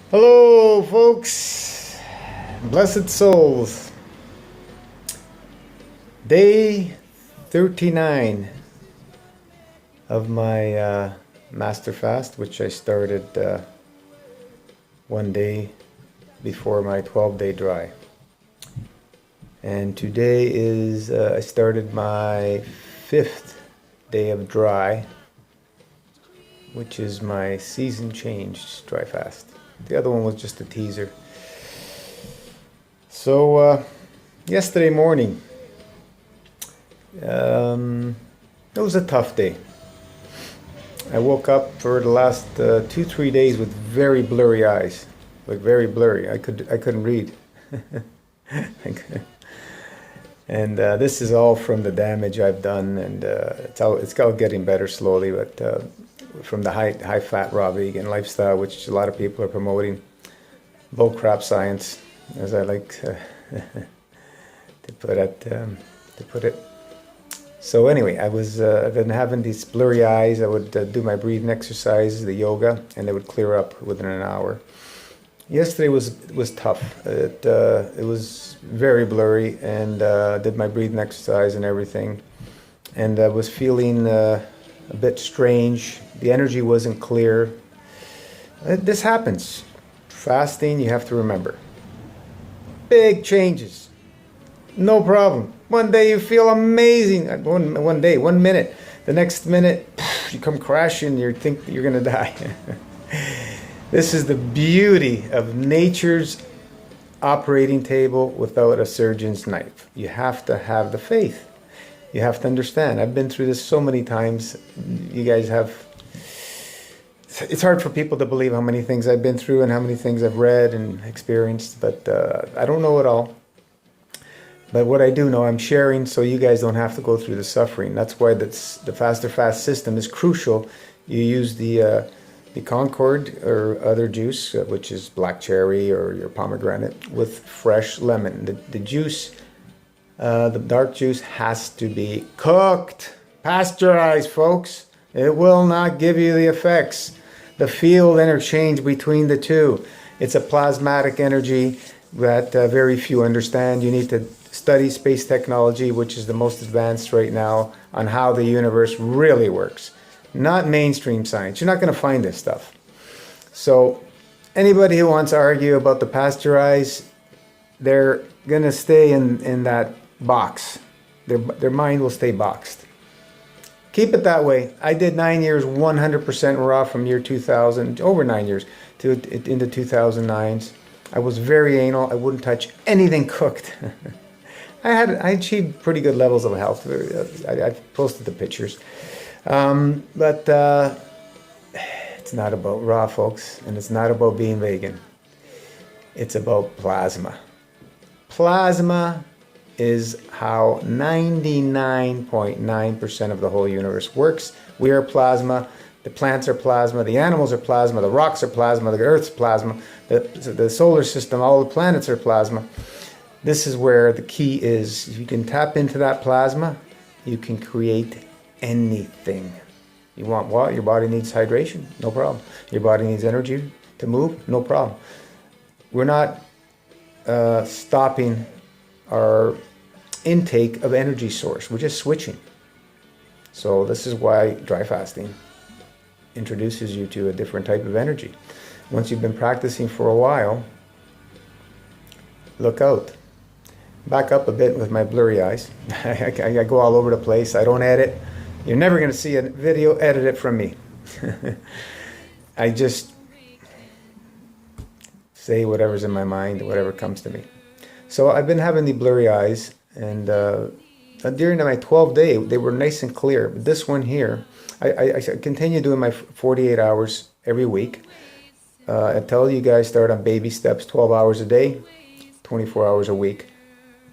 Hello, folks. Blessed souls. Day 39 of my Master Fast, which I started one day before my 12-day dry. And today is, I started my 5th day of dry, which is my season changed dry fast. The other one was just a teaser. So yesterday morning, it was a tough day. I woke up for the last 2-3 days with very blurry eyes, like very blurry. I couldn't read. And this is all from the damage I've done, and it's all getting better slowly, but from the high fat raw vegan lifestyle, which a lot of people are promoting, bullcrap science, as I like to put it. So anyway, I've been having these blurry eyes. I would do my breathing exercises, the yoga, and they would clear up within an hour. Yesterday was tough. It was very blurry, and did my breathing exercise and everything, and I was feeling a bit strange. The energy wasn't clear. This happens. Fasting, you have to remember. Big changes. No problem. One day you feel amazing. One day, 1 minute. The next minute, you come crashing. You think you're going to die. This is the beauty of nature's operating table without a surgeon's knife. You have to have the faith. You have to understand. I've been through this so many times. You guys have. It's hard for people to believe how many things I've been through and how many things I've read and experienced, but I don't know it all. But what I do know, I'm sharing so you guys don't have to go through the suffering. That's why the Faster Fast system is crucial. You use the Concord or other juice, which is black cherry or your pomegranate, with fresh lemon. The juice, the dark juice, has to be cooked, pasteurized, folks. It will not give you the effects. The field interchange between the two. It's a plasmatic energy that very few understand. You need to study space technology, which is the most advanced right now, on how the universe really works. Not mainstream science. You're not going to find this stuff. So anybody who wants to argue about the pasteurized, they're going to stay in that box. Their mind will stay boxed. Keep it that way. I did 9 years 100% raw from year 2000, over 9 years, into 2009s. I was very anal. I wouldn't touch anything cooked. I achieved pretty good levels of health. I posted the pictures. But it's not about raw, folks, and it's not about being vegan. It's about plasma. Plasma is how 99.9% of the whole universe works. We are plasma. The plants are plasma. The animals are plasma. The rocks are plasma. The earth's plasma. The solar system, all the planets are plasma. This is where the key is. If you can tap into that plasma, you can create anything. You want what? Your body needs hydration? No problem. Your body needs energy to move? No problem. We're not stopping our intake of energy source. We're just switching. So this is why dry fasting introduces you to a different type of energy. Once you've been practicing for a while, look out. Back up a bit with my blurry eyes. I go all over the place. I don't edit. You're never going to see a video edited from me. I just say whatever's in my mind, whatever comes to me. So I've been having the blurry eyes, and during my 12th day, they were nice and clear. But this one here, I continue doing my 48 hours every week. I tell you guys, start on baby steps, 12 hours a day, 24 hours a week,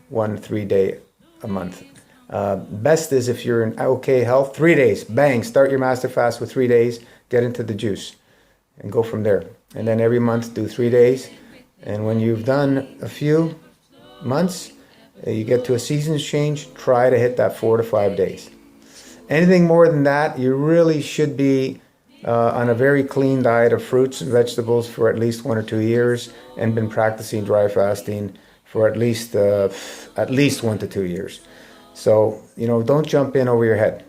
1 3-day a month. Best is if you're in okay health, 3 days, bang, start your master fast with 3 days, get into the juice, and go from there. And then every month do 3 days. And when you've done a few months, you get to a season's change, try to hit that 4 to 5 days. Anything more than that, you really should be on a very clean diet of fruits and vegetables for at least 1 or 2 years, and been practicing dry fasting for at least 1 to 2 years. So, don't jump in over your head.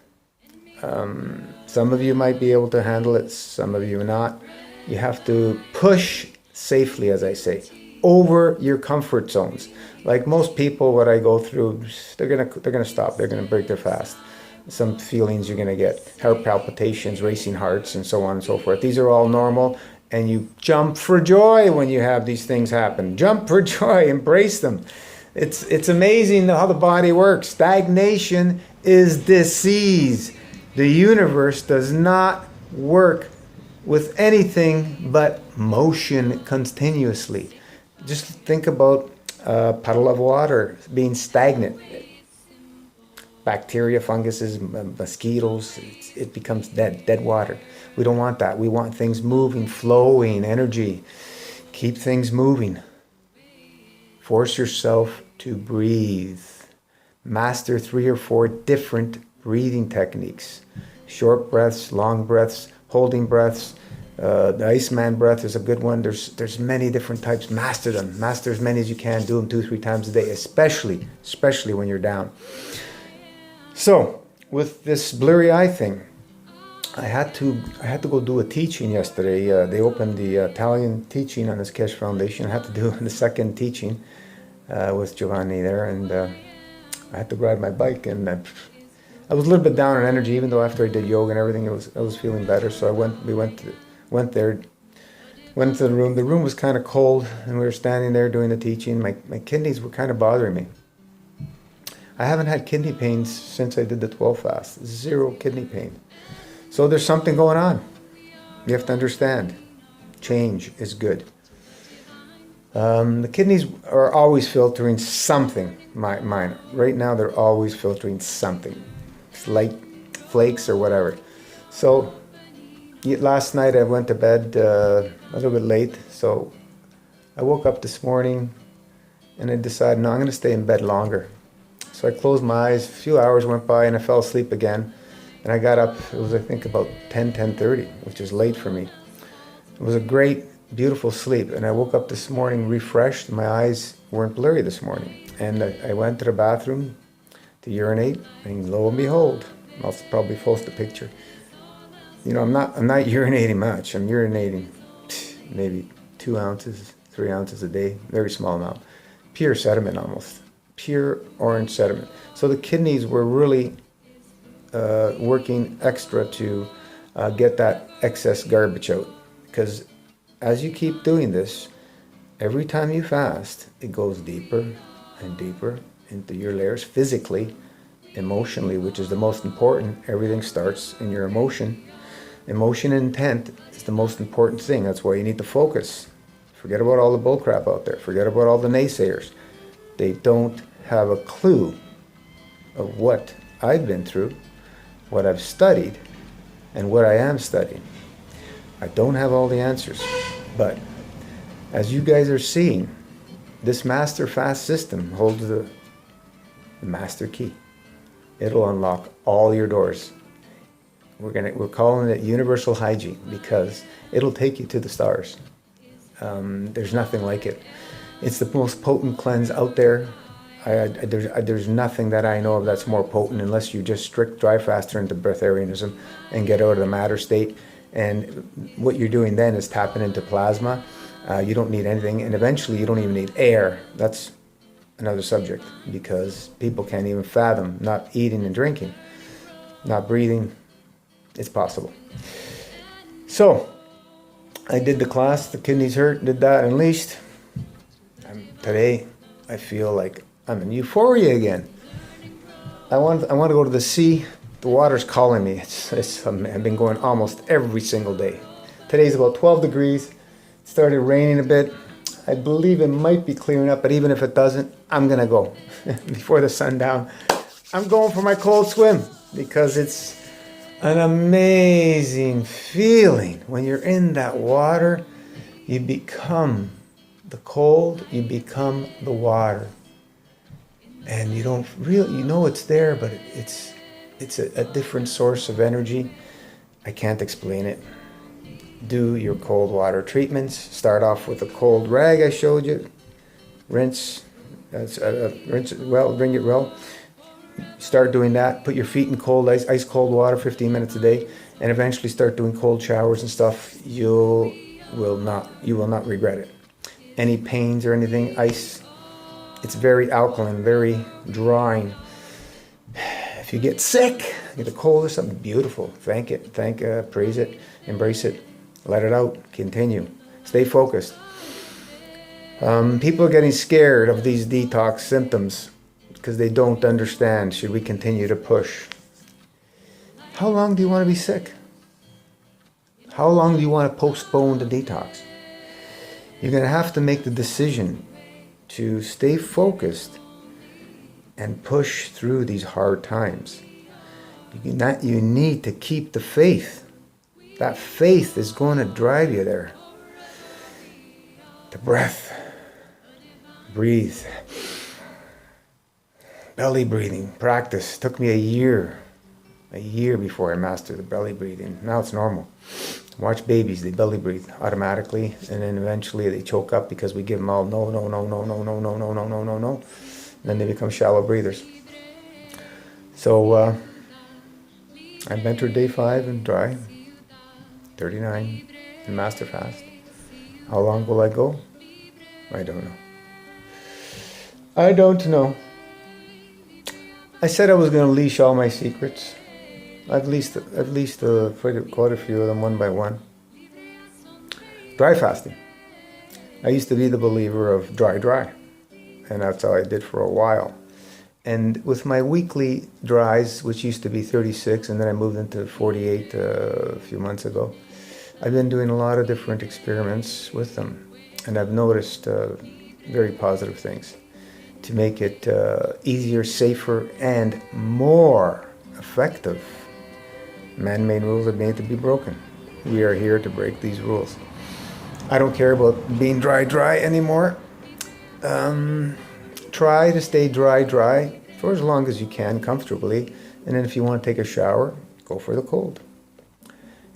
Some of you might be able to handle it, some of you not. You have to push safely, as I say, over your comfort zones. Like most people, what I go through, they're gonna stop. They're gonna break their fast. Some feelings you're gonna get, heart palpitations, racing hearts, and so on and so forth. These are all normal, and you jump for joy when you have these things happen. Jump for joy, embrace them. It's amazing how the body works. Stagnation is disease. The universe does not work with anything but motion continuously. Just think about a puddle of water being stagnant. Bacteria, funguses, mosquitoes, it becomes dead water. We don't want that. We want things moving, flowing, energy. Keep things moving. Force yourself to breathe. Master 3 or 4 different breathing techniques. Short breaths, long breaths, holding breaths. The Iceman breath is a good one. There's many different types. Master them. Master as many as you can. Do them 2-3 times a day, especially when you're down. So with this blurry eye thing, I had to go do a teaching yesterday. They opened the Italian teaching on the Keshe Foundation. I had to do the second teaching with Giovanni there, and I had to ride my bike, and I was a little bit down on energy, even though after I did yoga and everything, I was feeling better. So we went there, went to the room. The room was kind of cold, and we were standing there doing the teaching. My kidneys were kind of bothering me. I haven't had kidney pains since I did the 12 fast. 0 kidney pain. So there's something going on. You have to understand. Change is good. The kidneys are always filtering something. Mine. Right now, they're always filtering something. Slight flakes or whatever. So last night I went to bed a little bit late. So I woke up this morning and I decided, no, I'm going to stay in bed longer. So I closed my eyes, a few hours went by and I fell asleep again. And I got up, it was I think about 10:30, which is late for me. It was a great, beautiful sleep. And I woke up this morning refreshed. My eyes weren't blurry this morning. And I went to the bathroom to urinate, and lo and behold, I'll probably post a picture. I'm not urinating much. I'm urinating maybe 2 ounces, 3 ounces a day, very small amount. Pure sediment almost. Pure orange sediment. So the kidneys were really working extra to get that excess garbage out. Because as you keep doing this, every time you fast, it goes deeper and deeper into your layers physically, emotionally, which is the most important. Everything starts in your emotion. Emotion and intent is the most important thing. That's why you need to focus. Forget about all the bull crap out there. Forget about all the naysayers. They don't have a clue of what I've been through, what I've studied, and what I am studying. I don't have all the answers, but as you guys are seeing, this master fast system holds the master key. It'll unlock all your doors. We're calling it universal hygiene because it'll take you to the stars. There's nothing like it. It's the most potent cleanse out there. There's nothing that I know of that's more potent unless you just strict dry faster into breatharianism and get out of the matter state. And what you're doing then is tapping into plasma. You don't need anything, and eventually you don't even need air. That's another subject because people can't even fathom not eating and drinking, not breathing. It's possible. So I did the class, the kidneys hurt, did that, unleashed. Today I feel like I'm in euphoria again. I want to go to the sea. The water's calling me. I've been going almost every single day. Today's about 12 degrees. It started raining a bit. I believe it might be clearing up, but even if it doesn't, I'm gonna go before the sundown. I'm going for my cold swim because it's an amazing feeling when you're in that water. You become the cold, you become the water, and you don't really, it's there, but it's a different source of energy. I can't explain it. do your cold water treatments. Start off with a cold rag I showed you. Rinse it well, wring it well. Start doing that. Put your feet in cold ice cold water 15 minutes a day, and eventually start doing cold showers and stuff. You will not regret it. Any pains or anything, ice, it's very alkaline, very drying. If you get sick, get a cold or something, beautiful. Thank it, praise it, embrace it, let it out, continue. Stay focused. People are getting scared of these detox symptoms because they don't understand. Should we continue to push? How long do you want to be sick? How long do you want to postpone the detox? You're going to have to make the decision to stay focused and push through these hard times. You need to keep the faith. That faith is going to drive you there. The breath. Breathe. Belly breathing. Practice. Took me a year before I mastered the belly breathing. Now it's normal. Watch babies, they belly breathe automatically, and then eventually they choke up because we give them all no. And then they become shallow breathers. So I've entered day 5 in dry, 39 in master fast. How long will I go? I don't know. I said I was going to leash all my secrets. I've leased quite a few of them one by one. Dry fasting. I used to be the believer of dry. And that's how I did for a while. And with my weekly dries, which used to be 36, and then I moved into 48 a few months ago, I've been doing a lot of different experiments with them. And I've noticed very positive things to make it easier, safer, and more effective. Man-made rules are made to be broken. We are here to break these rules. I don't care about being dry anymore. Try to stay dry for as long as you can comfortably. And then if you want to take a shower, go for the cold.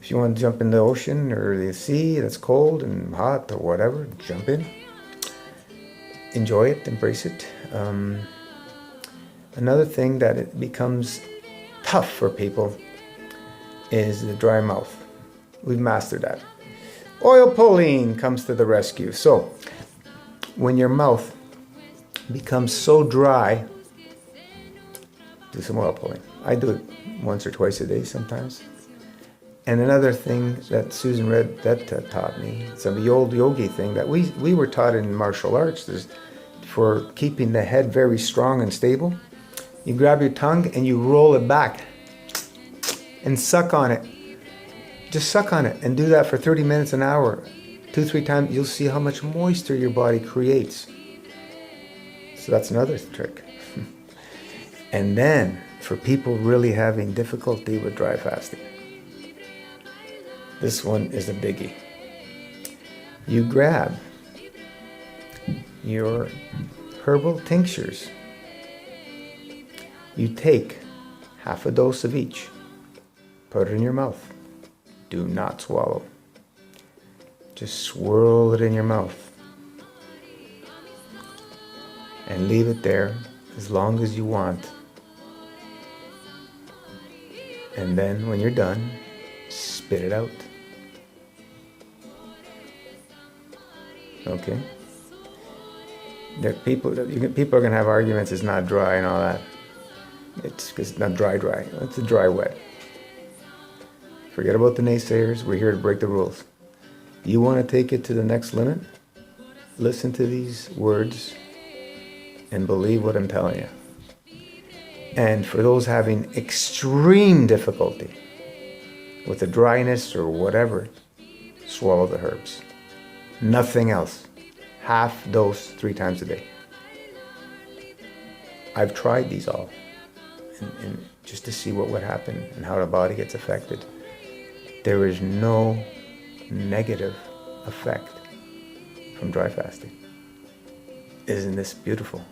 If you want to jump in the ocean or the sea that's cold and hot or whatever, jump in. Enjoy it, embrace it. Another thing that it becomes tough for people is the dry mouth. We've mastered that. Oil pulling comes to the rescue. So, when your mouth becomes so dry, do some oil pulling. I do it once or twice a day sometimes. And another thing that Susan Red taught me, some old yogi thing that we were taught in martial arts, is for keeping the head very strong and stable. You grab your tongue and you roll it back and suck on it. Just suck on it and do that for 30 minutes, an hour. 2-3 times, you'll see how much moisture your body creates. So that's another trick. And then, for people really having difficulty with dry fasting, this one is a biggie. You grab your herbal tinctures. You take half a dose of each. Put it in your mouth. Do not swallow. Just swirl it in your mouth. And leave it there as long as you want. And then when you're done, spit it out. Okay? People are going to have arguments, it's not dry and all that. It's not dry. It's a dry wet. Forget about the naysayers. We're here to break the rules. You want to take it to the next limit? Listen to these words and believe what I'm telling you. And for those having extreme difficulty with the dryness or whatever, swallow the herbs. Nothing else. Half dose 3 times a day. I've tried these all and just to see what would happen and how the body gets affected. There is no negative effect from dry fasting. Isn't this beautiful?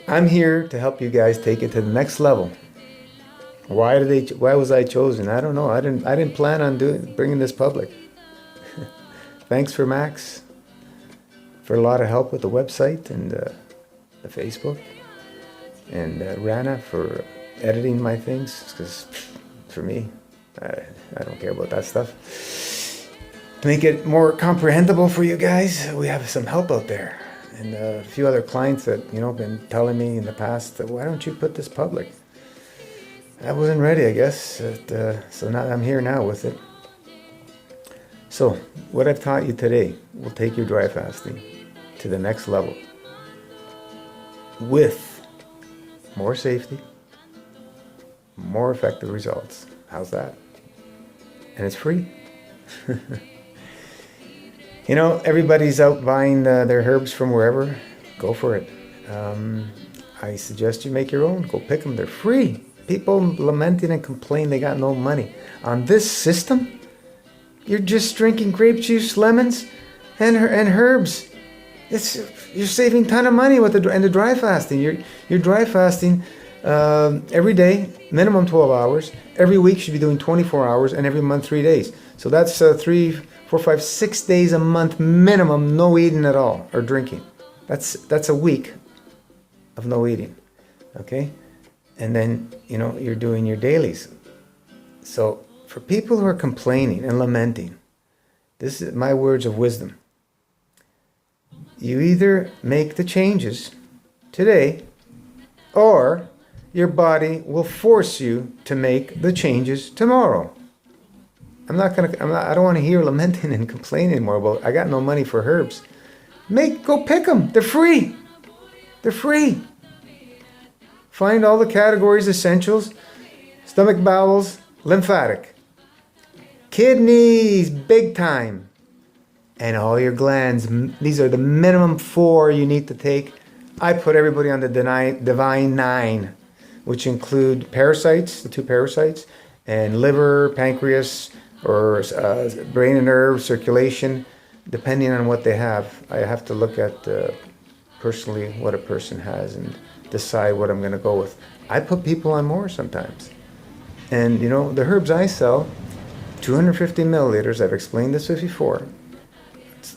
I'm here to help you guys take it to the next level. Why was I chosen? I don't know. I didn't plan on bringing this public. Thanks for Max for a lot of help with the website and the Facebook, and Rana for editing my things, because for me, I don't care about that stuff. To make it more comprehensible for you guys, we have some help out there, and a few other clients that been telling me in the past, why don't you put this public? I wasn't ready, I guess. So now I'm here now with it. So what I've taught you today will take your dry fasting to the next level with more safety, more effective results. How's that? And it's free. Everybody's out buying their herbs from wherever. Go for it. I suggest you make your own. Go pick them. They're free. People lamenting and complaining they got no money. On this system, you're just drinking grape juice, lemons, and herbs. You're saving a ton of money with the dry fasting. You're dry fasting every day, minimum 12 hours. Every week you should be doing 24 hours, and every month 3 days. So that's 3, 4, 5, 6 days a month minimum, no eating at all or drinking. That's a week of no eating. Okay? And then, you're doing your dailies. So for people who are complaining and lamenting, this is my words of wisdom. You either make the changes today, or your body will force you to make the changes tomorrow. I don't want to hear lamenting and complaining anymore about, I got no money for herbs. Go pick them. They're free. They're free. Find all the categories, essentials, stomach, bowels, lymphatic, kidneys, big time, and all your glands. These are the minimum 4 you need to take. I put everybody on the Divine 9, which include parasites, the 2 parasites, and liver, pancreas, or brain and nerve, circulation, depending on what they have. I have to look at personally what a person has and decide what I'm going to go with. I put people on more sometimes. And the herbs I sell, 250 milliliters, I've explained this before.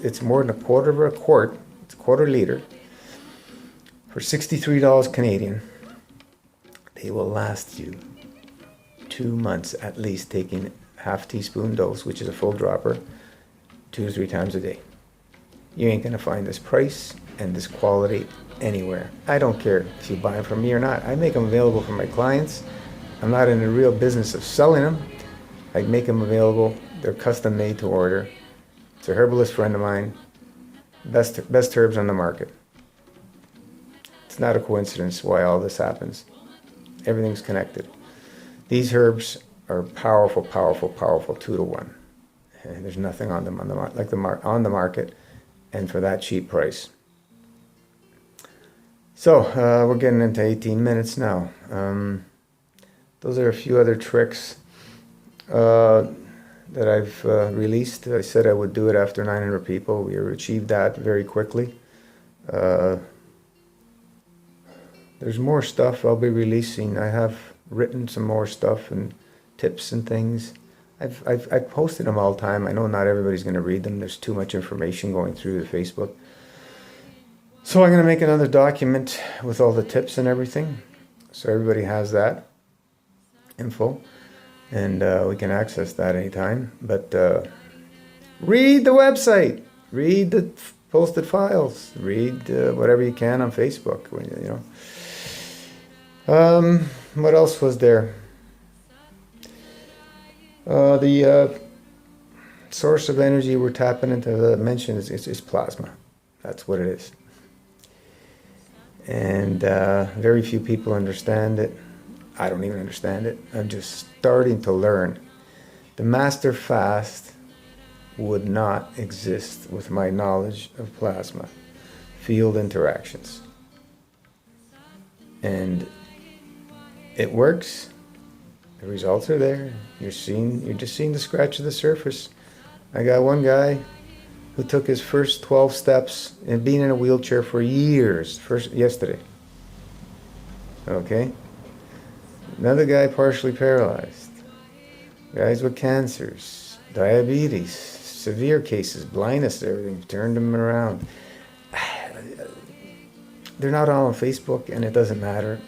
It's more than a quarter of a quart, it's a quarter liter, for $63 Canadian. They will last you 2 months at least, taking half teaspoon dose, which is a full dropper, 2 to 3 times a day. You ain't going to find this price and this quality anywhere. I don't care if you buy them from me or not. I make them available for my clients. I'm not in the real business of selling them. I make them available. They're custom made to order. It's a herbalist friend of mine. Best herbs on the market. It's not a coincidence why all this happens. Everything's connected. These herbs are powerful, powerful, powerful 2 to 1. And there's nothing on them on the market, and for that cheap price. So we're getting into 18 minutes now. Those are a few other tricks that I've released. I said I would do it after 900 people. We achieved that very quickly. There's more stuff I'll be releasing. I have written some more stuff and tips and things. I've posted them all the time. I know not everybody's going to read them. There's too much information going through the Facebook. So I'm going to make another document with all the tips and everything, so everybody has that info, and we can access that anytime. But read the website, read the posted files, read whatever you can on Facebook. What else was there? The source of energy we're tapping into, the mention is plasma. That's what it is. And very few people understand it. I don't even understand it. I'm just starting to learn. The master fast would not exist with my knowledge of plasma field interactions. And it works. The results are there. You're just seeing the scratch of the surface. I got one guy who took his first 12 steps and being in a wheelchair for years, yesterday. Okay? Another guy partially paralyzed. Guys with cancers, diabetes, severe cases, blindness, everything. Turned them around. They're not all on Facebook, and it doesn't matter.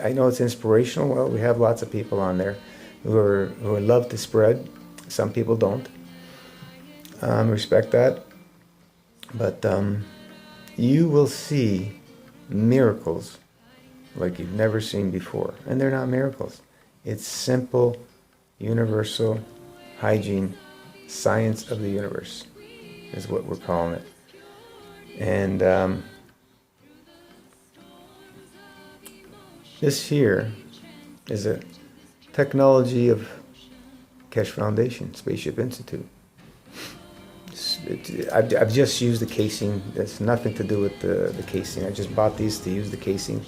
I know it's inspirational. Well, we have lots of people on there who love to spread. Some people don't. Respect that. But you will see miracles like you've never seen before. And they're not miracles. It's simple, universal hygiene, science of the universe is what we're calling it. And this here is a technology of Keshe Foundation, Spaceship Institute. I've just used the casing. That's nothing to do with the casing. I just bought these to use the casing.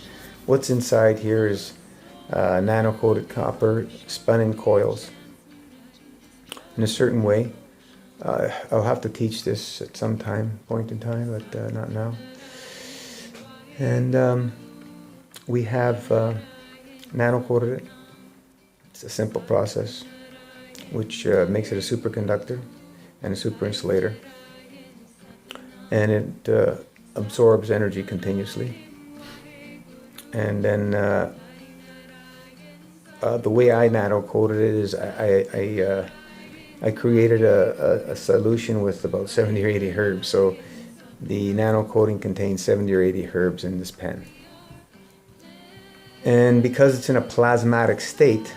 What's inside here is nano-coated copper spun in coils in a certain way. I'll have to teach this at some point in time, but not now. And we have nano-coated it. It's a simple process, which makes it a superconductor and a super insulator. And it absorbs energy continuously. And then the way I nano-coated it is I created a solution with about 70 or 80 herbs. So the nano-coating contains 70 or 80 herbs in this pen. And because it's in a plasmatic state,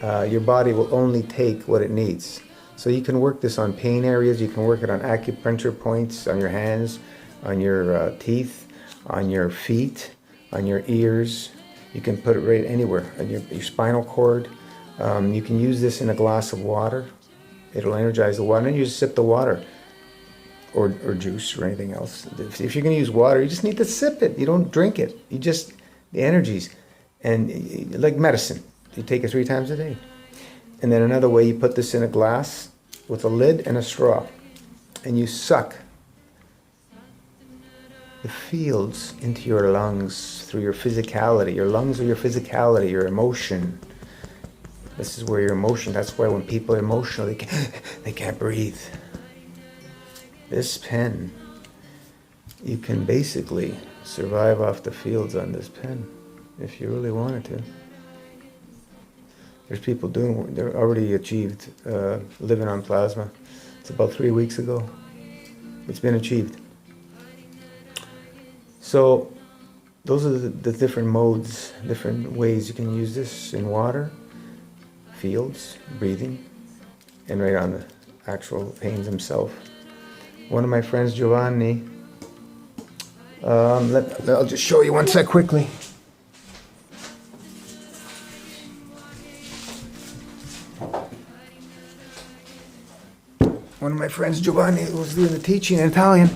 your body will only take what it needs. So you can work this on pain areas, you can work it on acupuncture points, on your hands, on your teeth, on your feet, on your ears. You can put it right anywhere, on your spinal cord. You can use this in a glass of water. It'll energize the water, and you just sip the water, or juice or anything else. If you're going to use water, you just need to sip it. You don't drink it. You just, the energies, and like medicine, you take it 3 times a day. And then another way, you put this in a glass with a lid and a straw, and you suck the fields into your lungs through your physicality. Your lungs are your physicality, your emotion. This is where your emotion, that's why when people are emotional, they can't breathe. This pen, you can basically survive off the fields on this pen if you really wanted to. There's people they're already achieved living on plasma. It's about 3 weeks ago. It's been achieved. So those are the different modes, different ways you can use this in water, fields, breathing, and right on the actual pains himself. One of my friends, Giovanni, I'll just show you one sec quickly. One of my friends, Giovanni, who was doing the teaching in Italian,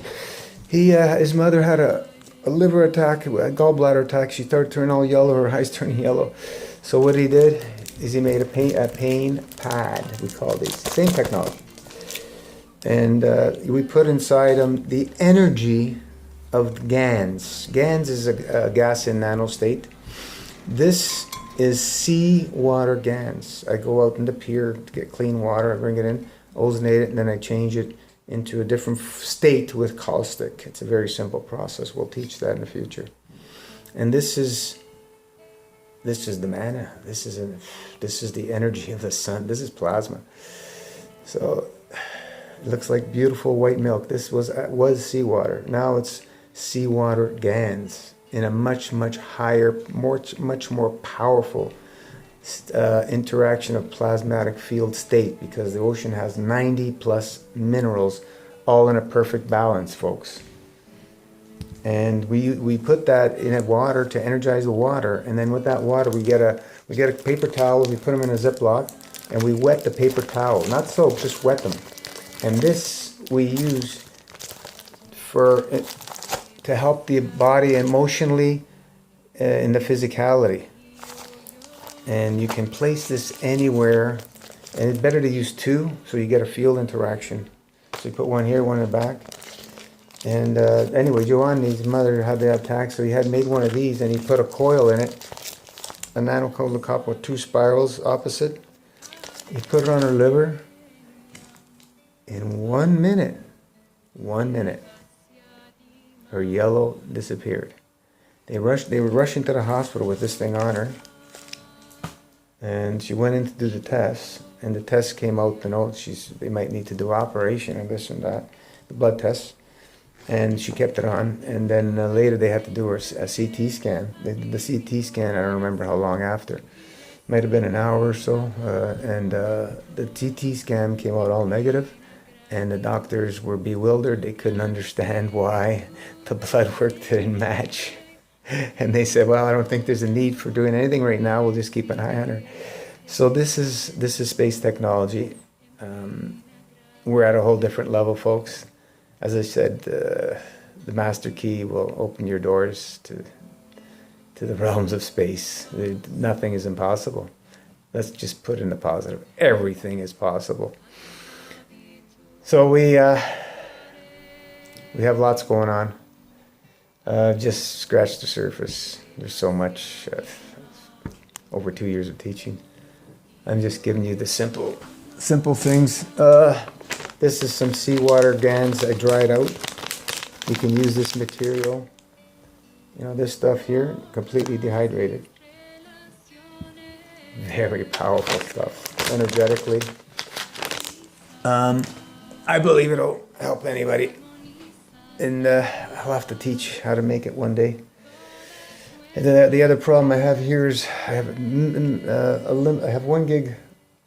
his mother had a liver attack, a gallbladder attack. She started turning all yellow, her eyes turning yellow. So what he did is he made a pain pad, we call these, same technology. And we put inside them the energy of GANS. GANS is a gas in nano state. This is seawater GANS. I go out in the pier to get clean water, I bring it in, ozonate it, and then I change it into a different state with caustic. It's a very simple process. We'll teach that in the future. And this is the mana. This is the energy of the sun. This is plasma. So it looks like beautiful white milk. This was seawater. Now it's seawater GANS in a much higher, much more powerful interaction of plasmatic field state, because the ocean has 90 plus minerals all in a perfect balance, folks. And we put that in a water to energize the water, and then with that water we get a paper towel, we put them in a Ziploc, and we wet the paper towel, not soap, just wet them. And this we use to help the body emotionally in the physicality. And you can place this anywhere, and it's better to use 2 so you get a field interaction. So you put one here, one in the back. And anyway, Giovanni's mother had the attack, so he had made one of these, and he put a coil in it, a nanocolecop with 2 spirals opposite. He put it on her liver. In 1 minute, her yellow disappeared. They were rushing to the hospital with this thing on her. And she went in to do the tests, and the tests came out to know they might need to do operation and this and that, the blood tests. And she kept it on, and then later they had to do a CT scan. They did the CT scan, I don't remember how long after. Might have been an hour or so, and the CT scan came out all negative, and the doctors were bewildered. They couldn't understand why the blood work didn't match. And they said, well, I don't think there's a need for doing anything right now. We'll just keep an eye on her. So this is space technology. We're at a whole different level, folks. As I said, the master key will open your doors to the realms of space. Nothing is impossible. Let's just put in the positive. Everything is possible. So we have lots going on. Just scratched the surface. There's so much. Over 2 years of teaching. I'm just giving you the simple things. This is some seawater GANs I dried out. You can use this material. You know, this stuff here, completely dehydrated. Very powerful stuff, energetically. I believe it'll help anybody. And I'll have to teach how to make it one day. And the other problem I have here is I have 1 gig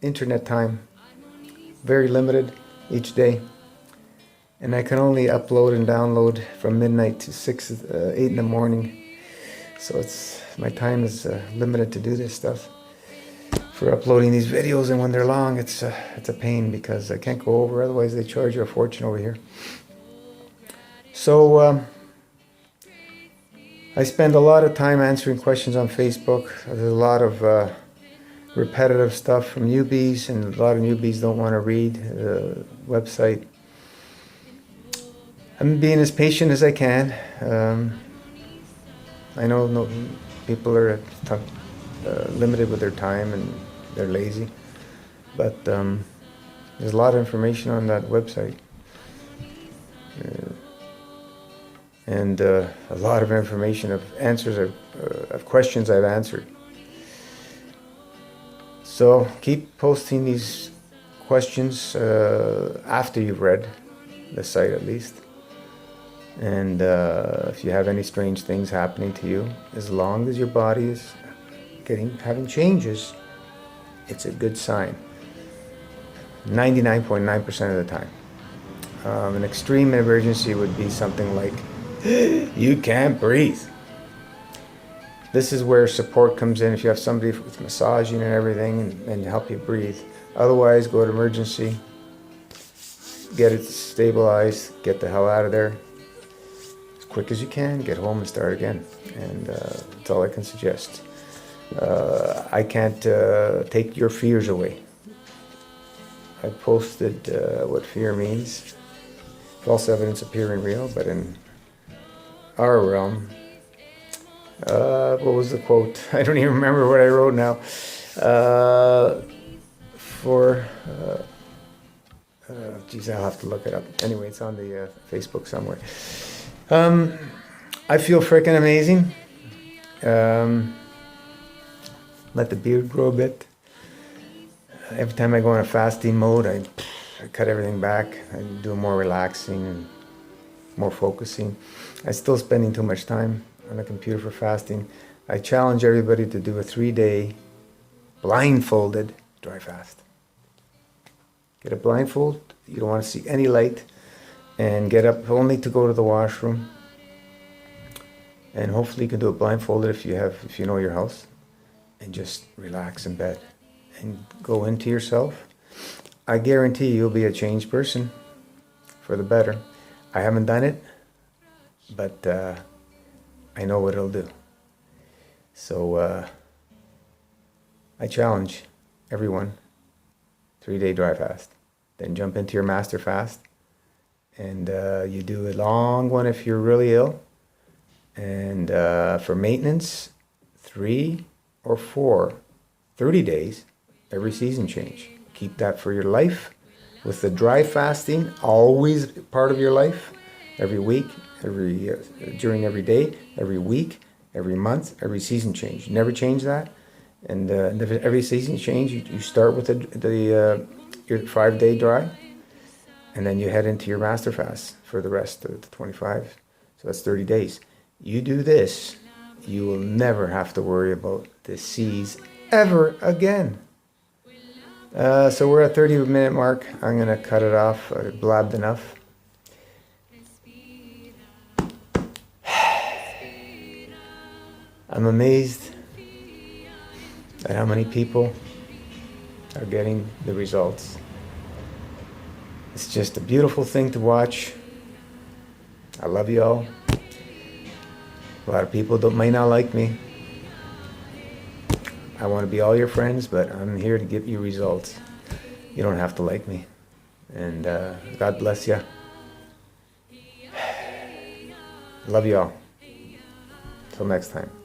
internet time, very limited each day, and I can only upload and download from midnight to 8 in the morning. So my time is limited to do this stuff. For uploading these videos, and when they're long, it's a pain because I can't go over. Otherwise, they charge you a fortune over here. So I spend a lot of time answering questions on Facebook. There's a lot of repetitive stuff from newbies, and a lot of newbies don't want to read the website. I'm being as patient as I can. I know people are limited with their time and they're lazy, but there's a lot of information on that website. And a lot of information of answers of questions I've answered. So keep posting these questions after you've read the site at least. And if you have any strange things happening to you, as long as your body is having changes, it's a good sign. 99.9% of the time. An extreme emergency would be something like, you can't breathe. This is where support comes in. If you have somebody with massaging and everything and help you breathe. Otherwise, go to emergency, get it stabilized, get the hell out of there as quick as you can, get home and start again. And that's all I can suggest. I can't take your fears away. I posted what fear means. False evidence appearing real, but in our realm, what was the quote? I don't even remember what I wrote now. Geez, I'll have to look it up. Anyway, it's on the Facebook somewhere. I feel freaking amazing. Let the beard grow a bit. Every time I go in a fasting mode, I cut everything back. I do more relaxing and more focusing. I'm still spending too much time on the computer for fasting. I challenge everybody to do a 3-day blindfolded dry fast. Get a blindfold. You don't want to see any light, and get up only to go to the washroom. And hopefully you can do it blindfolded if you know your house, and just relax in bed and go into yourself. I guarantee you'll be a changed person for the better. I haven't done it, but I know what it'll do. So I challenge everyone, 3-day dry fast. Then jump into your master fast. And you do a long one if you're really ill. And for maintenance, 3 or for 30 days, every season change. Keep that for your life. With the dry fasting, always part of your life, every week, during every day, every week, every month, every season change. Never change that. And every season change, you start with your 5-day dry, and then you head into your master fast for the rest of the 25. So that's 30 days. You do this, you will never have to worry about disease ever again. So we're at 30-minute mark. I'm going to cut it off. I blabbed enough. I'm amazed at how many people are getting the results. It's just a beautiful thing to watch. I love you all. A lot of people may not like me. I want to be all your friends, but I'm here to give you results. You don't have to like me. And God bless you. Love you all. Till next time.